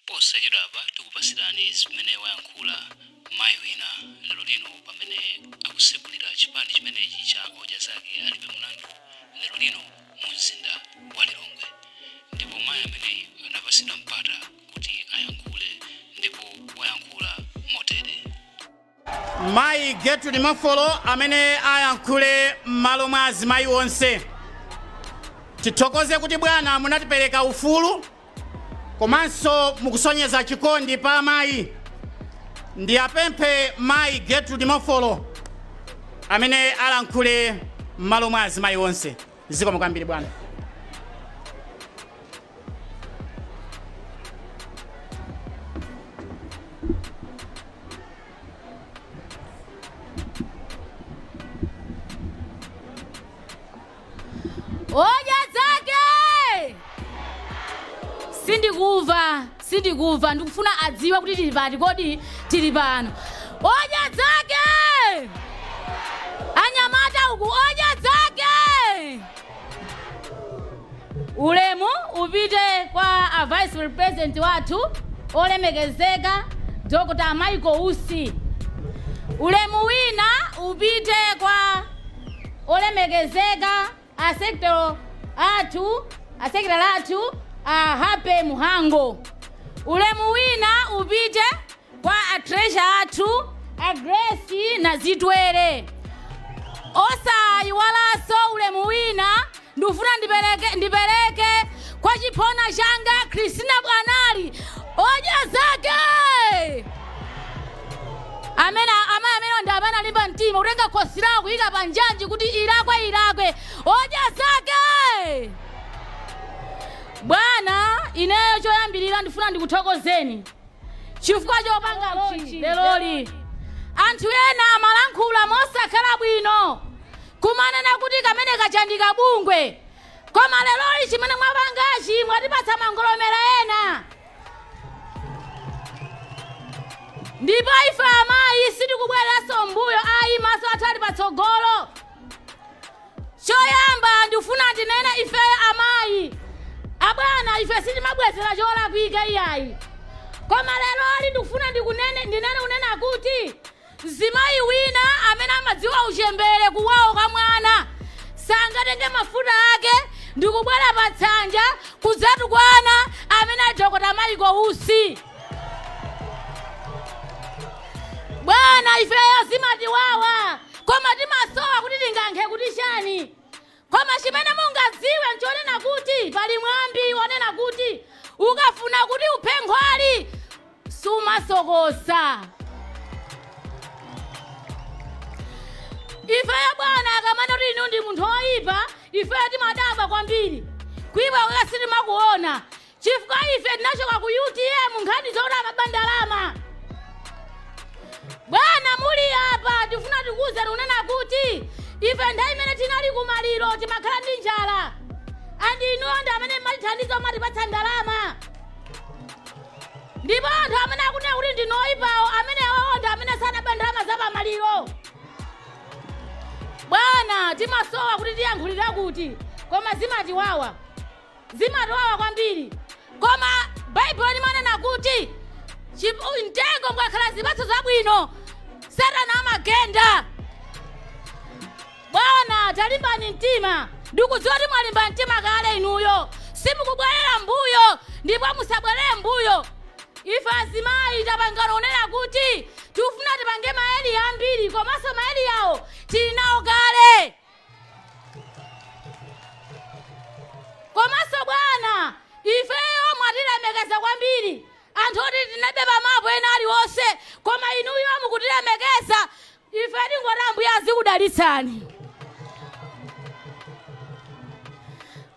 posachedwa apa tikupasirani zimene wayankhula mayi wina lero lino pamene akusegulira chipani chimenechi cha Odya Zake Alibe Mlandu lero lino mu mzinda wa Lilongwe. Ndipo mayi ameneyi anapasidwa mpata kuti ayankhule, ndipo wayankhula motere. Mayi Gertrude Mafolo amene ayankhule m'malo mwa azimayi onse. Tithokoze kuti bwana munatipereka ufulu komanso mukusonyeza chikondi pa amayi. Ndi apemphe mayi Gertrude Mafolo amene alankhule m'malo mwa azimayi onse. Zikomo kwambiri bwana. Odya Zake! Sindikuva ndikufuna adziwa kuti tili pati kodi tili pano. Odya Zake! Anyamata uku Odya Zake! Ulemu upite kwa a vice president wathu olemekezeka Dr. Amayi Usi. Ulemu wina upite kwa olemekezeka asekretari athu Hape Muhango. Ulemu wina upite kwa treasurer athu Grace na Zitwere. Osayiwalanso ulemu wina ndifuna ndipereke kwa chipona changa Christina Bwanali Odya Zake. Amene ndapana limba mtima utenga khosi lako kuyika panjanji kuti ilakwe Odya Zake. Bwana ineyo choyambirira ndifuna ndikuthokozeni chifukwa chopanga lero anthu ena amalankhula mosakhala bwino kumanena kuti kamene kachandika bungwe, koma lero chimene mwapangachi mwatipatsa mangolomera ena. Ndipo ife amayi sitikubwereranso mbuyo ayi, maso athu ali patsogolo. Choyamba ndifuna ndinene ife amayi abwana ife sitimabwezera cholakwika iyayi, koma lero ndikufuna ndinene kunena kuti zimayi wina amene amadziwa uchembere kuwawo kwa mwana sangatenge mafuta ake ndikubwera patsanja kudzatukwana amene Dr. Amayi Usi. Bwana ifeyo zimatiwawa koma timasowa kuti tingankhe kuti chani. Koma chimene mungadziwe nchonena kuti pali mwambi wonena kuti ukafuna kuti uphe nkhwali sumasokosa. Ifeyo bwana akamana kuti inu ndi munthu oyipa, ifeyo timadabwa kwambiri. Kuyipa kwake sitimakuona chifukwa ife tinachoka ku UTM nkhani zoti amabandalama. Bwana muli apa tifuna tikuze kunena kuti ife nthawi imene tinali kumaliro timakhala ndi njala, andi inuyo ndi amene mmatithandiza matipatsa ndalama. Ndipo anthu amene akunena kuti ndinu oyipawo amene awawo ndi amene sanaba ndalama za pamaliro. Bwana timasowa kuti tiyankhulira kuti koma zimatiwawa kwambiri. Koma Baibulo limanena kuti mtengo mukakhala zipatso zabwino Satana amagenda. Bwana talimbani mtima, ndikudziwa kuti mwalimba mtima kale inuyo, simukubwerera mbuyo ndipo musabwerere mbuyo. Ife azimayi tapangana kunena kuti tifuna tipange maeli ambiri komanso maeli yawo tilinawo kale. Komanso bwana ifeyo mwatilemekeza kwambiri, anthu oti tinabeba mapo ena aliwonse koma inuyo mukutilemekeza. Ife tingoti Ambuye azikudalitsani.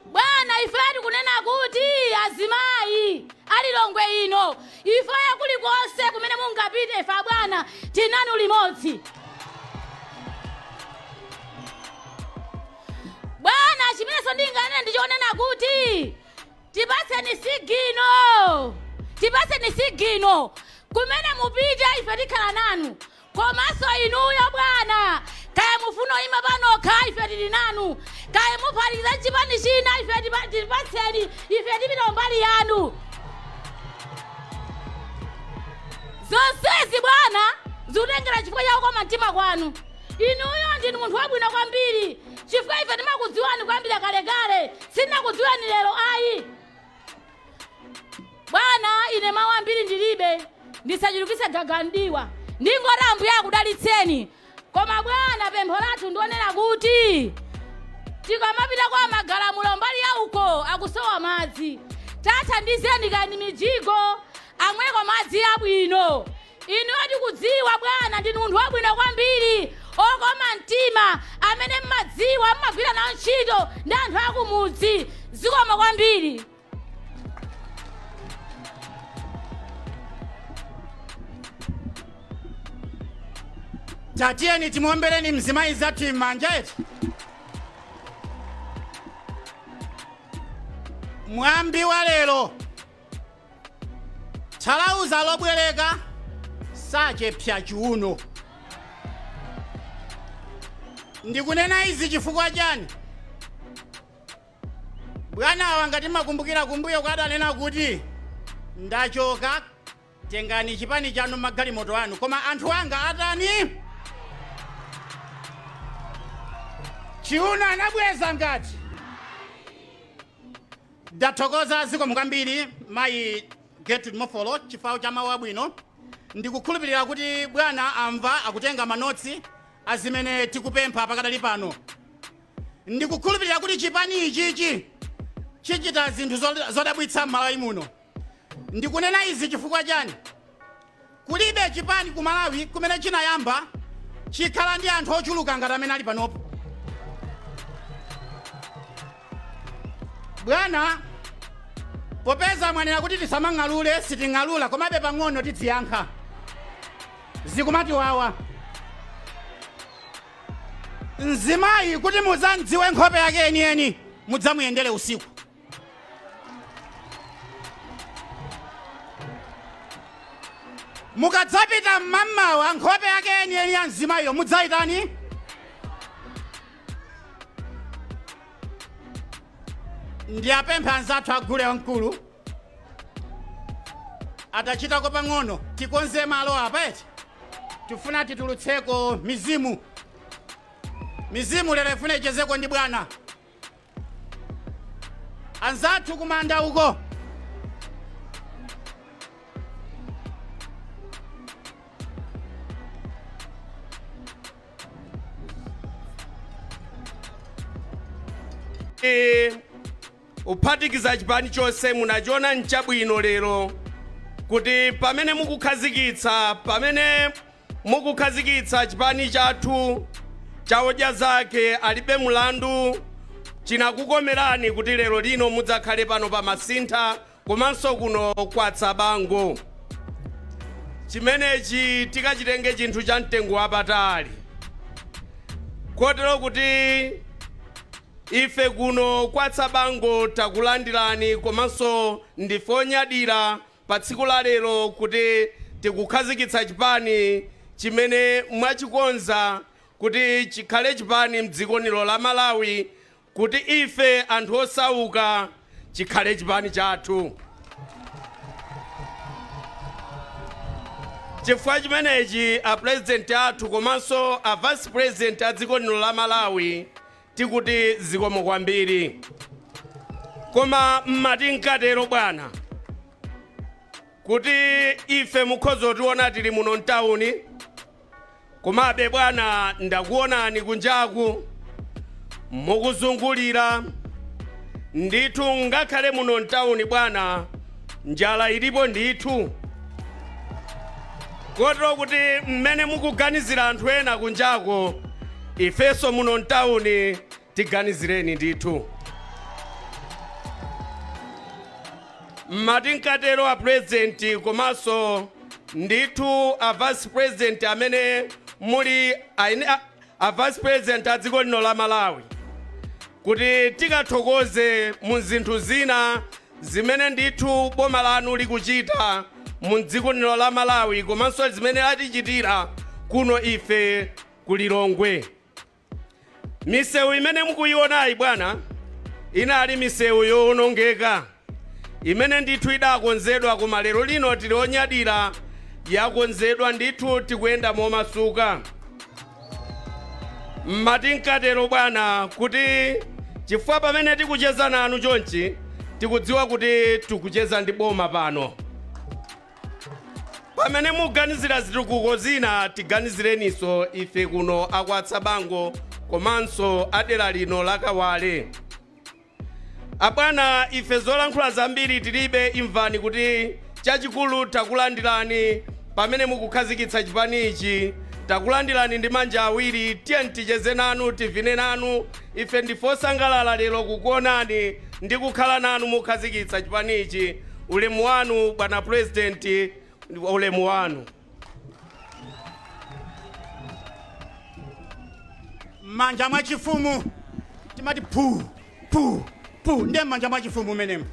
Bwana ife tikunena kuti azimayi alilongwe ino ifeyo kulikonse kumene mungapite ife bwana tinanu limodzi. Bwana chimenenso ndinganene ndichonena kuti tipatseni sigino kumene mupite ife tikhala nanu. Komanso inuyo bwana kaya mufuna oyima panokha ife tili nanu, kaya muphatikiza chipani china ife tipatseni ife tipita mbali yanu. zonsezi bwana zikutengera chifukwa cha kukoma mtima kwanu. Inuyo ndinu munthu wabwino kwambiri chifukwa ife timakudziwani kwambiri kalekale, sinakudziwani lero ayi. Bwana ine mawu ambiri ndilibe, ndisachulukise gagandiwa, ndingoti Ambuye akudalitseni. Koma bwana pempho lathu ndionera kuti tikamapita kwa magalamulo mbali ya uko akusowa madzi, tathandizeni kani mijigo amweko madzi abwino. Inuyo tikudziwa bwana ndinu munthu wabwino kwambiri okoma mtima amene mmadziwa mmagwira nawo ntchito ndi anthu akumudzi. Zikomo kwambiri. Tatiyeni timuombereni mzimayi zathu m'manja etu. Mwambi wa lero thalauza lobwereka sachepsa chiuno. Ndikunena izi chifukwa chani? Bwana wangati makumbukira kumbuyo kwadanena kuti ndachoka tengani chipani chanu magalimoto anu, koma anthu anga atani? Chiuno anabweza ngati. Ndathokoza zikomo kwambiri mayi Ndipo chifukwa cha mawu abwino. Ndikukhulupirira kuti bwana amva akutenga manotsi azimene tikupempha pakadali pano. Ndikukhulupirira kuti chipani ichichi chichita zinthu zodabwitsa m'Malawi muno. Ndikunena izi chifukwa chani? Kulibe chipani ku Malawi kumene chinayamba chikhala ndi anthu ochuluka ngati amene ali panopo. Bwana popeza mwanena kuti tisamang'alule siting'alula, komabe pang'ono tidziyankha. Zikumati wawa. Mzimayi kuti mudzandziwe nkhope yake enieni mudzamuyendere usiku. Mukadzapita mmamawa nkhope yake enieni ya mzimayiyo mudzayitani? Ndiyapempha anzathu agule wamkulu atachitako pang'ono tikonze malo apa eti tifuna titulutseko mizimu lero ifuna ichezeko ndi bwana. Anzathu kumanda uko uphatikiza chipani chonse munachiona nchabwino lero kuti pamene mukukhazikitsa chipani chathu cha Odya Zake Alibe Mlandu chinakukomerani kuti lero lino mudzakhale pano pa masintha komanso kuno kwa Tsabango. Chimenechi tikachitenge chinthu cha mtengo wapatali kotero kuti ife kuno kwa Tsabango takulandirani komanso ndife onyadira pa tsiku la lero kuti tikukhazikitsa chipani chimene mwachikonza kuti chikhale chipani mdziko lino la Malawi, kuti ife anthu osauka chikhale chipani chathu. Chifukwa chimenechi a president athu komanso a vice president a dziko lino la Malawi tikuti zikomo kwambiri. Koma mmatinkatero bwana kuti ife mukhozo tiona tili muno mtauni, komabe bwana ndakuonani kunjaku mukuzungulira ndithu ngakhale muno mtauni bwana njala ilipo ndithu. Kotero kuti mmene mukuganizira anthu ena kunjako ifeso muno mtauni tiganizireni ndithu. Mmatinkatero a president komanso ndithu a vice president amene muli a vice president a dziko lino la Malawi kuti tikathokoze mu zinthu zina zimene ndithu boma lanu likuchita mu dziko lino la Malawi komanso zimene atichitira kuno ife kulilongwe. Misewu imene mukuyionayi bwana inali misewu yoonongeka imene ndithu idakonzedwa, koma lero lino tili onyadira yakonzedwa ndithu tikuyenda momasuka. Matinkatero bwana kuti chifukwa pamene tikucheza nanu chonchi tikudziwa kuti tikucheza ndi boma pano. Pamene muganizira zitukuko zina tiganizireninso ife kuno akwatsa bango komanso adera lino la Kawale. Abwana ife zolankhula zambiri tilibe, imvani kuti chachikulu takulandirani pamene mukukhazikitsa chipani ichi. Takulandirani ndi manja awiri, tiye ticheze nanu, tivine nanu. Ife ndifosangalala lero kukuonani ndi kukhala nanu mukhazikitsa chipani ichi. Ulemu wanu bwana president, ulemu wanu. Manja mwa chifumu timati pu pu pu, ndiye manja mwa chifumu menemu.